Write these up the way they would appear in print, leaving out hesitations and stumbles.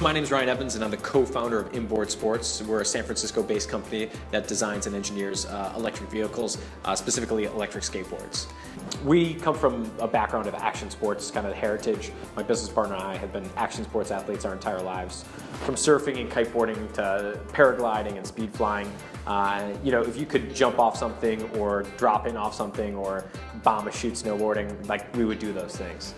My name is Ryan Evans, and I'm the co-founder of INBOARD Sports. We're a San Francisco-based company that designs and engineers electric vehicles, specifically electric skateboards. We come from a background of action sports, kind of the heritage. My business partner and I have been action sports athletes our entire lives. From surfing and kiteboarding to paragliding and speed flying. If you could jump off something or drop in off something or bomb a chute snowboarding, like we would do those things.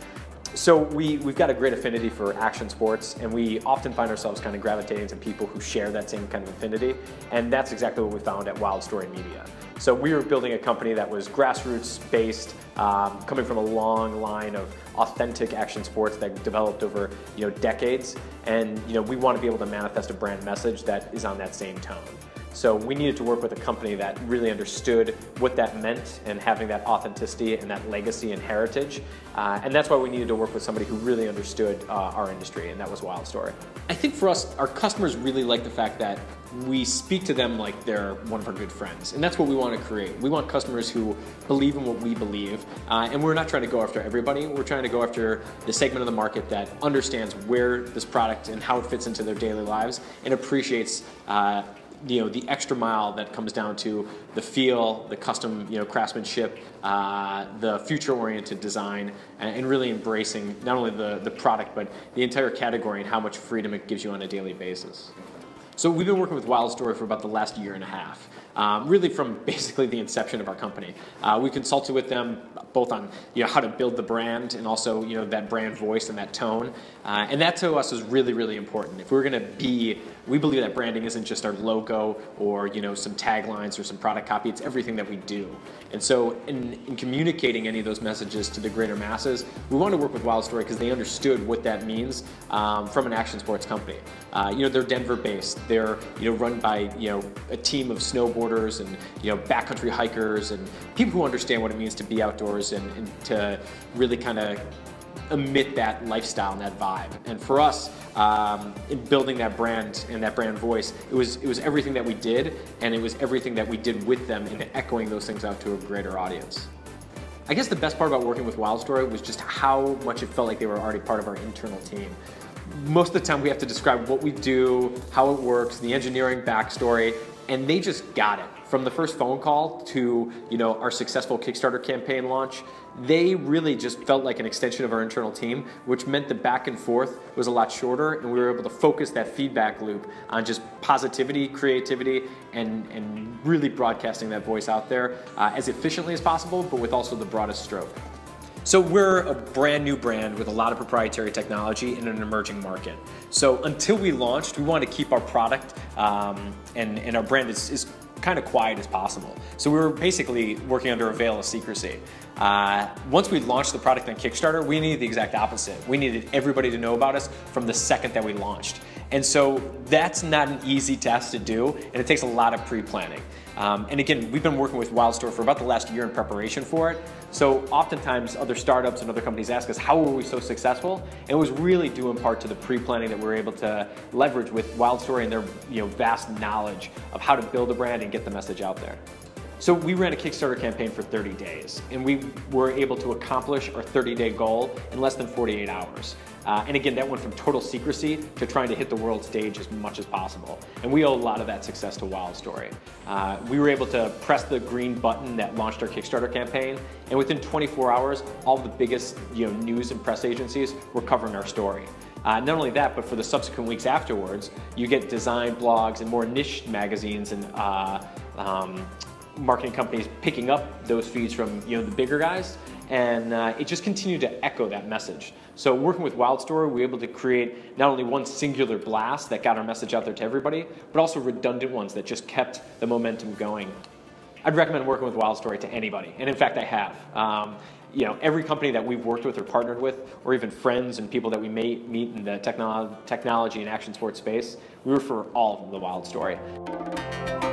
So we've got a great affinity for action sports, and we often find ourselves kind of gravitating to people who share that same kind of affinity, and that's exactly what we found at Wildstory Media. So we were building a company that was grassroots based, coming from a long line of authentic action sports that developed over decades, and we want to be able to manifest a brand message that is on that same tone. So we needed to work with a company that really understood what that meant and having that authenticity and that legacy and heritage. And that's why we needed to work with somebody who really understood our industry, and that was Wildstory. I think for us, our customers really like the fact that we speak to them like they're one of our good friends. And that's what we want to create. We want customers who believe in what we believe. And we're not trying to go after everybody. We're trying to go after the segment of the market that understands where this product and how it fits into their daily lives and appreciates the extra mile that comes down to the feel, the custom craftsmanship, the future-oriented design, and really embracing not only the product but the entire category and how much freedom it gives you on a daily basis. So we've been working with Wildstory for about the last year and a half, really from basically the inception of our company. We consulted with them both on how to build the brand and also that brand voice and that tone, and that to us is really, really important. If we're going to we believe that branding isn't just our logo or some taglines or some product copy. It's everything that we do. And so in communicating any of those messages to the greater masses, we want to work with Wildstory because they understood what that means from an action sports company. They're Denver-based. They're run by a team of snowboarders and backcountry hikers and people who understand what it means to be outdoors and to really kind of emit that lifestyle and that vibe. And for us, in building that brand and that brand voice, it was everything that we did, and it was everything that we did with them in echoing those things out to a greater audience. I guess the best part about working with Wildstory was just how much it felt like they were already part of our internal team. Most of the time we have to describe what we do, how it works, the engineering backstory, and they just got it. From the first phone call to our successful Kickstarter campaign launch, they really just felt like an extension of our internal team, which meant the back and forth was a lot shorter, and we were able to focus that feedback loop on just positivity, creativity, and really broadcasting that voice out there as efficiently as possible, but with also the broadest stroke. So we're a brand new brand with a lot of proprietary technology in an emerging market. So until we launched, we wanted to keep our product and our brand is kind of quiet as possible. So we were basically working under a veil of secrecy. Once we launched the product on Kickstarter, we needed the exact opposite. We needed everybody to know about us from the second that we launched. And so that's not an easy task to do, and it takes a lot of pre-planning. And again, we've been working with Wildstory for about the last year in preparation for it. So oftentimes other startups and other companies ask us, how were we so successful? And it was really due in part to the pre-planning that we were able to leverage with Wildstory and their vast knowledge of how to build a brand and get the message out there. So we ran a Kickstarter campaign for 30 days, and we were able to accomplish our 30-day goal in less than 48 hours. And again, that went from total secrecy to trying to hit the world stage as much as possible. And we owe a lot of that success to Wildstory. We were able to press the green button that launched our Kickstarter campaign, and within 24 hours, all of the biggest news and press agencies were covering our story. Not only that, but for the subsequent weeks afterwards, you get design blogs and more niche magazines and marketing companies picking up those feeds from the bigger guys, and it just continued to echo that message. So working with Wildstory, we were able to create not only one singular blast that got our message out there to everybody, but also redundant ones that just kept the momentum going. I'd recommend working with Wildstory to anybody, and in fact I have. Every company that we've worked with or partnered with, or even friends and people that we may meet in the technology and action sports space, we refer all of them to Wildstory.